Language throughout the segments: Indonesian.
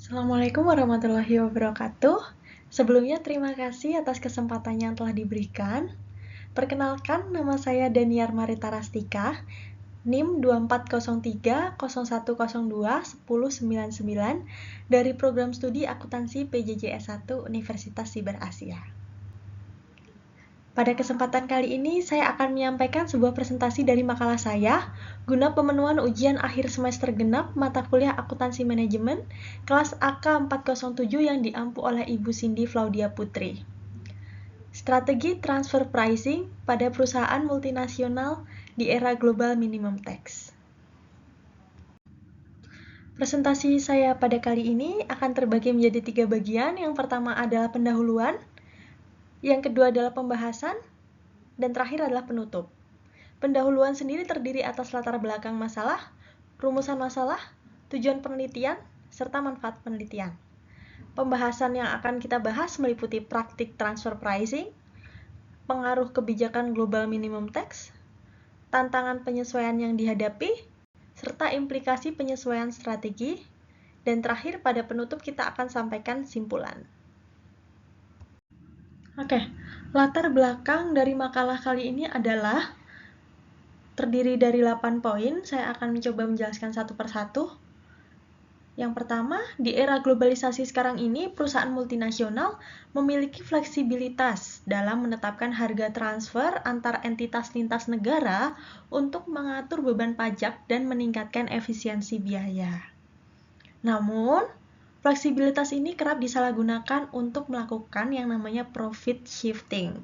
Assalamualaikum warahmatullahi wabarakatuh. Sebelumnya terima kasih atas kesempatan yang telah diberikan. Perkenalkan, nama saya Daniar Marita Rastika, NIM 240301021099 dari Program Studi Akuntansi PJJ S1 Universitas Siber Asia. Pada kesempatan kali ini, saya akan menyampaikan sebuah presentasi dari makalah saya guna pemenuhan ujian akhir semester genap mata kuliah Akuntansi Manajemen kelas AK 407 yang diampu oleh Ibu Cindy Flaudia Putri. Strategi transfer pricing pada perusahaan multinasional di era global minimum tax. Presentasi saya pada kali ini akan terbagi menjadi 3 bagian. Yang pertama adalah pendahuluan, yang kedua adalah pembahasan, dan terakhir adalah penutup. Pendahuluan sendiri terdiri atas latar belakang masalah, rumusan masalah, tujuan penelitian, serta manfaat penelitian. Pembahasan yang akan kita bahas meliputi praktik transfer pricing, pengaruh kebijakan global minimum tax, tantangan penyesuaian yang dihadapi, serta implikasi penyesuaian strategi, dan terakhir pada penutup kita akan sampaikan simpulan. Oke, latar belakang dari makalah kali ini adalah terdiri dari 8 poin. Saya akan mencoba menjelaskan satu persatu. Yang pertama, di era globalisasi sekarang ini, perusahaan multinasional memiliki fleksibilitas dalam menetapkan harga transfer antar entitas lintas negara untuk mengatur beban pajak dan meningkatkan efisiensi biaya. Namun, fleksibilitas ini kerap disalahgunakan untuk melakukan yang namanya profit shifting,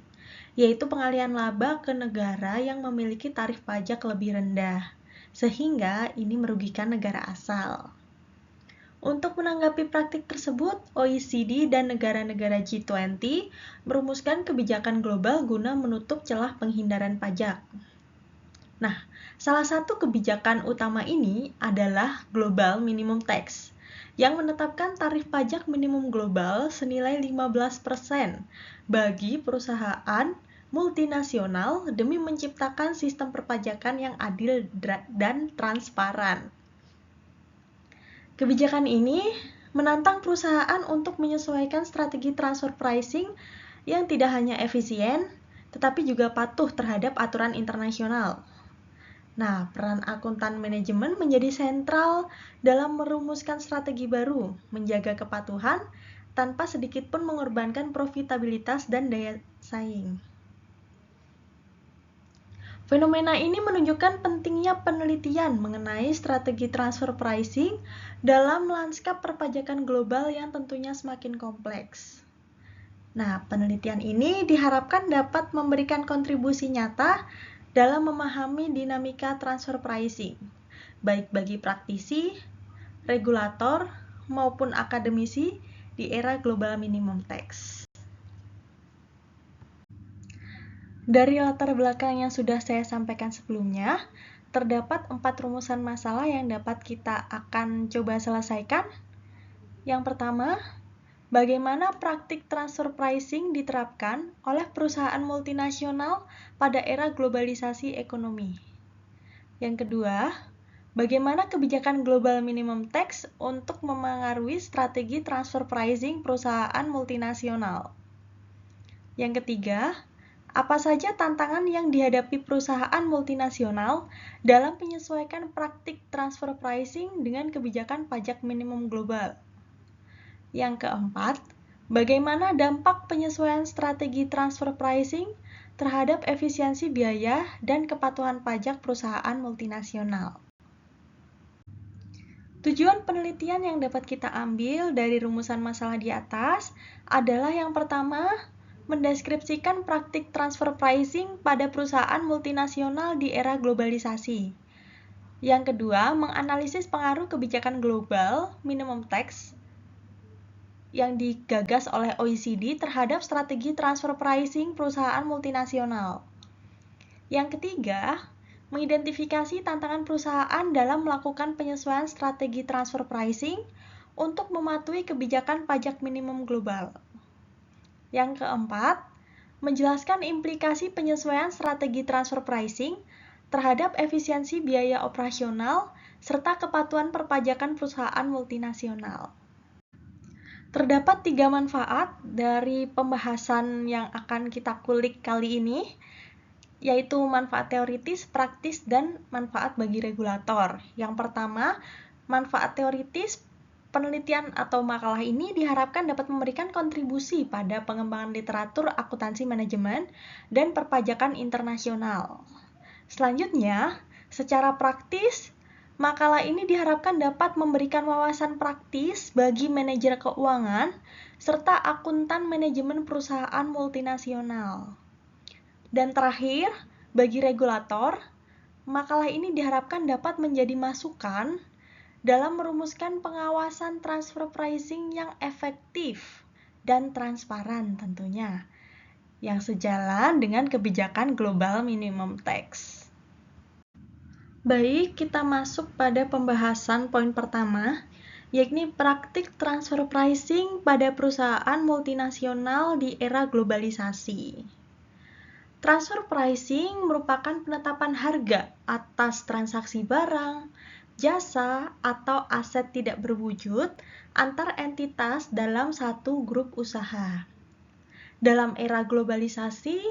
yaitu pengalihan laba ke negara yang memiliki tarif pajak lebih rendah, sehingga ini merugikan negara asal. Untuk menanggapi praktik tersebut, OECD dan negara-negara G20 merumuskan kebijakan global guna menutup celah penghindaran pajak. Nah, salah satu kebijakan utama ini adalah Global Minimum Tax, yang menetapkan tarif pajak minimum global senilai 15% bagi perusahaan multinasional demi menciptakan sistem perpajakan yang adil dan transparan. Kebijakan ini menantang perusahaan untuk menyesuaikan strategi transfer pricing yang tidak hanya efisien, tetapi juga patuh terhadap aturan internasional. Nah, peran akuntan manajemen menjadi sentral dalam merumuskan strategi baru, menjaga kepatuhan, tanpa sedikit pun mengorbankan profitabilitas dan daya saing. Fenomena ini menunjukkan pentingnya penelitian mengenai strategi transfer pricing dalam lanskap perpajakan global yang tentunya semakin kompleks. Nah, penelitian ini diharapkan dapat memberikan kontribusi nyata dalam memahami dinamika transfer pricing, baik bagi praktisi, regulator, maupun akademisi di era global minimum tax. Dari latar belakang yang sudah saya sampaikan sebelumnya, terdapat 4 rumusan masalah yang dapat kita akan coba selesaikan. Yang pertama, bagaimana praktik transfer pricing diterapkan oleh perusahaan multinasional pada era globalisasi ekonomi? Yang kedua, bagaimana kebijakan global minimum tax untuk memengaruhi strategi transfer pricing perusahaan multinasional? Yang ketiga, apa saja tantangan yang dihadapi perusahaan multinasional dalam menyesuaikan praktik transfer pricing dengan kebijakan pajak minimum global? Yang keempat, bagaimana dampak penyesuaian strategi transfer pricing terhadap efisiensi biaya dan kepatuhan pajak perusahaan multinasional? Tujuan penelitian yang dapat kita ambil dari rumusan masalah di atas adalah yang pertama, mendeskripsikan praktik transfer pricing pada perusahaan multinasional di era globalisasi. Yang kedua, menganalisis pengaruh kebijakan global minimum tax yang digagas oleh OECD terhadap strategi transfer pricing perusahaan multinasional. Yang ketiga, mengidentifikasi tantangan perusahaan dalam melakukan penyesuaian strategi transfer pricing untuk mematuhi kebijakan pajak minimum global. Yang keempat, menjelaskan implikasi penyesuaian strategi transfer pricing terhadap efisiensi biaya operasional serta kepatuhan perpajakan perusahaan multinasional. Terdapat 3 manfaat dari pembahasan yang akan kita kulik kali ini, yaitu manfaat teoritis, praktis, dan manfaat bagi regulator. Yang pertama, manfaat teoritis, penelitian atau makalah ini diharapkan dapat memberikan kontribusi pada pengembangan literatur akuntansi manajemen dan perpajakan internasional. Selanjutnya, secara praktis, makalah ini diharapkan dapat memberikan wawasan praktis bagi manajer keuangan serta akuntan manajemen perusahaan multinasional. Dan terakhir, bagi regulator, makalah ini diharapkan dapat menjadi masukan dalam merumuskan pengawasan transfer pricing yang efektif dan transparan tentunya, yang sejalan dengan kebijakan global minimum tax. Baik, kita masuk pada pembahasan poin pertama, yakni praktik transfer pricing pada perusahaan multinasional di era globalisasi. Transfer pricing merupakan penetapan harga atas transaksi barang, jasa, atau aset tidak berwujud antar entitas dalam satu grup usaha. Dalam era globalisasi,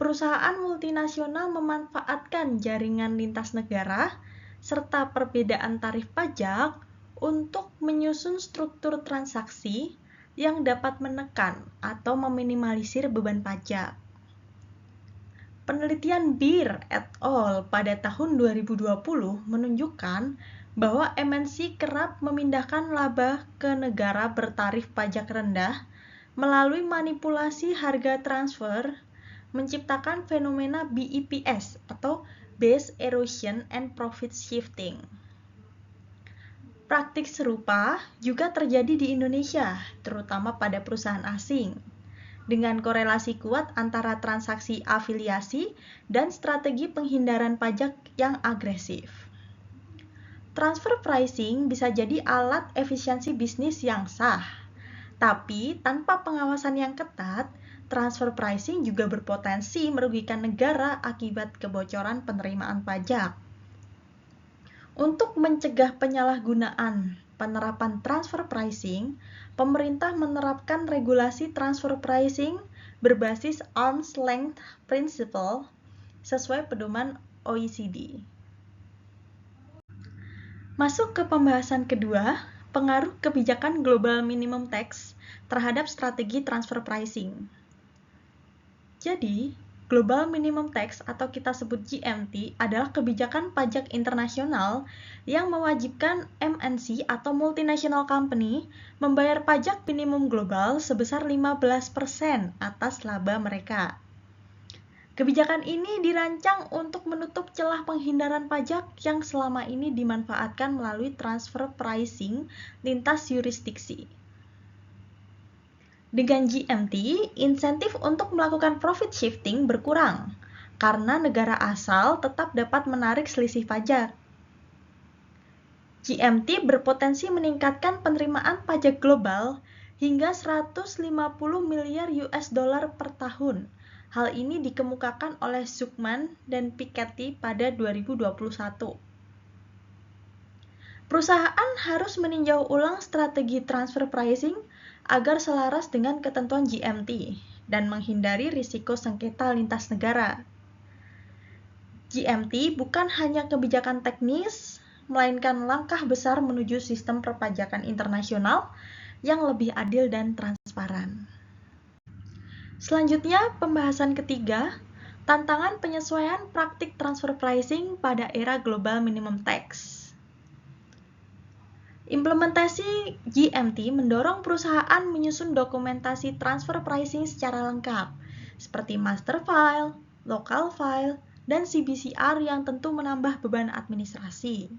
perusahaan multinasional memanfaatkan jaringan lintas negara serta perbedaan tarif pajak untuk menyusun struktur transaksi yang dapat menekan atau meminimalisir beban pajak. Penelitian Beer et al. Pada tahun 2020 menunjukkan bahwa MNC kerap memindahkan laba ke negara bertarif pajak rendah melalui manipulasi harga transfer, menciptakan fenomena BEPS atau Base Erosion and Profit Shifting. Praktik serupa juga terjadi di Indonesia, terutama pada perusahaan asing, dengan korelasi kuat antara transaksi afiliasi dan strategi penghindaran pajak yang agresif. Transfer pricing bisa jadi alat efisiensi bisnis yang sah, tapi tanpa pengawasan yang ketat, transfer pricing juga berpotensi merugikan negara akibat kebocoran penerimaan pajak. Untuk mencegah penyalahgunaan penerapan transfer pricing, pemerintah menerapkan regulasi transfer pricing berbasis arm's length principle sesuai pedoman OECD. Masuk ke pembahasan kedua, pengaruh kebijakan global minimum tax terhadap strategi transfer pricing. Jadi, global minimum tax atau kita sebut GMT adalah kebijakan pajak internasional yang mewajibkan MNC atau multinational company membayar pajak minimum global sebesar 15% atas laba mereka. Kebijakan ini dirancang untuk menutup celah penghindaran pajak yang selama ini dimanfaatkan melalui transfer pricing lintas yurisdiksi. Dengan GMT, insentif untuk melakukan profit shifting berkurang karena negara asal tetap dapat menarik selisih pajak. GMT berpotensi meningkatkan penerimaan pajak global hingga 150 miliar US dollar per tahun. Hal ini dikemukakan oleh Zuckman dan Piketty pada 2021. Perusahaan harus meninjau ulang strategi transfer pricing agar selaras dengan ketentuan GMT dan menghindari risiko sengketa lintas negara. GMT bukan hanya kebijakan teknis, melainkan langkah besar menuju sistem perpajakan internasional yang lebih adil dan transparan. Selanjutnya, pembahasan ketiga, tantangan penyesuaian praktik transfer pricing pada era global minimum tax. Implementasi GMT mendorong perusahaan menyusun dokumentasi transfer pricing secara lengkap, seperti master file, local file, dan CBCR yang tentu menambah beban administrasi.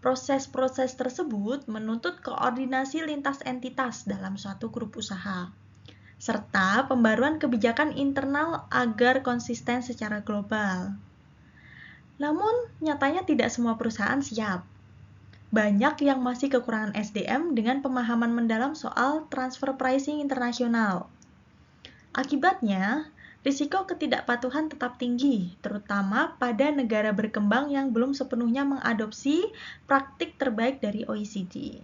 Proses-proses tersebut menuntut koordinasi lintas entitas dalam suatu grup usaha, serta pembaruan kebijakan internal agar konsisten secara global. Namun, nyatanya tidak semua perusahaan siap. Banyak yang masih kekurangan SDM dengan pemahaman mendalam soal transfer pricing internasional. Akibatnya, risiko ketidakpatuhan tetap tinggi, terutama pada negara berkembang yang belum sepenuhnya mengadopsi praktik terbaik dari OECD.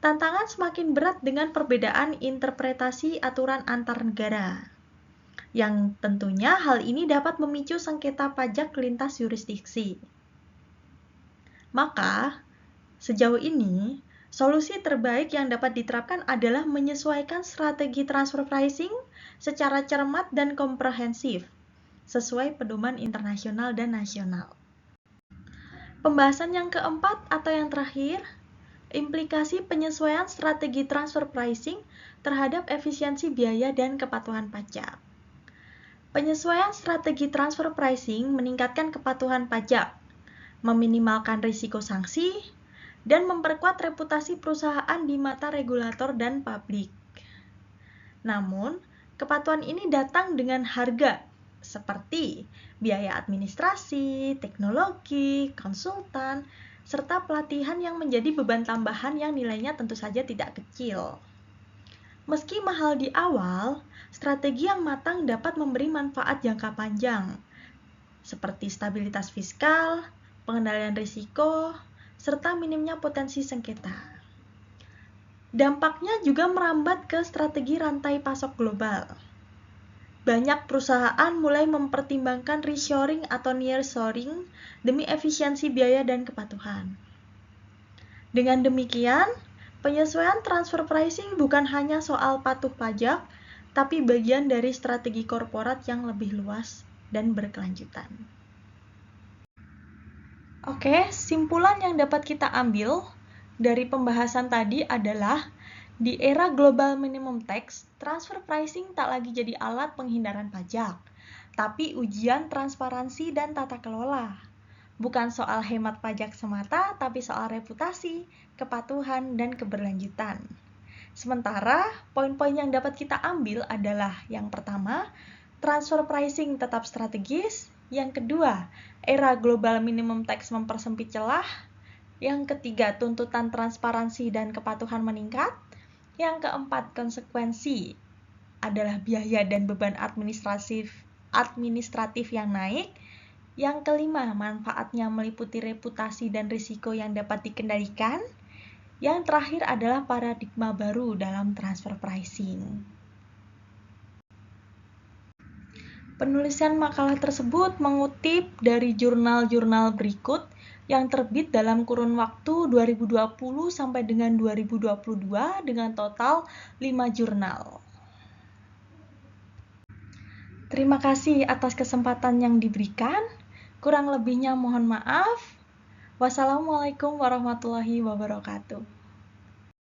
Tantangan semakin berat dengan perbedaan interpretasi aturan antar negara, yang tentunya hal ini dapat memicu sengketa pajak lintas yurisdiksi. Maka, sejauh ini, solusi terbaik yang dapat diterapkan adalah menyesuaikan strategi transfer pricing secara cermat dan komprehensif, sesuai pedoman internasional dan nasional. Pembahasan yang keempat atau yang terakhir, implikasi penyesuaian strategi transfer pricing terhadap efisiensi biaya dan kepatuhan pajak. Penyesuaian strategi transfer pricing meningkatkan kepatuhan pajak, meminimalkan risiko sanksi, dan memperkuat reputasi perusahaan di mata regulator dan publik. Namun, kepatuhan ini datang dengan harga, seperti biaya administrasi, teknologi, konsultan, serta pelatihan yang menjadi beban tambahan yang nilainya tentu saja tidak kecil. Meski mahal di awal, strategi yang matang dapat memberi manfaat jangka panjang, seperti stabilitas fiskal, pengendalian risiko, serta minimnya potensi sengketa. Dampaknya juga merambat ke strategi rantai pasok global. Banyak perusahaan mulai mempertimbangkan reshoring atau nearshoring demi efisiensi biaya dan kepatuhan. Dengan demikian, penyesuaian transfer pricing bukan hanya soal patuh pajak, tapi bagian dari strategi korporat yang lebih luas dan berkelanjutan. Oke, simpulan yang dapat kita ambil dari pembahasan tadi adalah di era global minimum tax, transfer pricing tak lagi jadi alat penghindaran pajak, tapi ujian transparansi dan tata kelola. Bukan soal hemat pajak semata, tapi soal reputasi, kepatuhan, dan keberlanjutan. Sementara, poin-poin yang dapat kita ambil adalah yang pertama, transfer pricing tetap strategis. Yang kedua, era global minimum tax mempersempit celah. Yang ketiga, tuntutan transparansi dan kepatuhan meningkat. Yang keempat, konsekuensi adalah biaya dan beban administratif yang naik. Yang kelima, manfaatnya meliputi reputasi dan risiko yang dapat dikendalikan. Yang terakhir adalah paradigma baru dalam transfer pricing. Penulisan makalah tersebut mengutip dari jurnal-jurnal berikut yang terbit dalam kurun waktu 2020 sampai dengan 2022 dengan total 5 jurnal. Terima kasih atas kesempatan yang diberikan. Kurang lebihnya mohon maaf. Wassalamualaikum warahmatullahi wabarakatuh.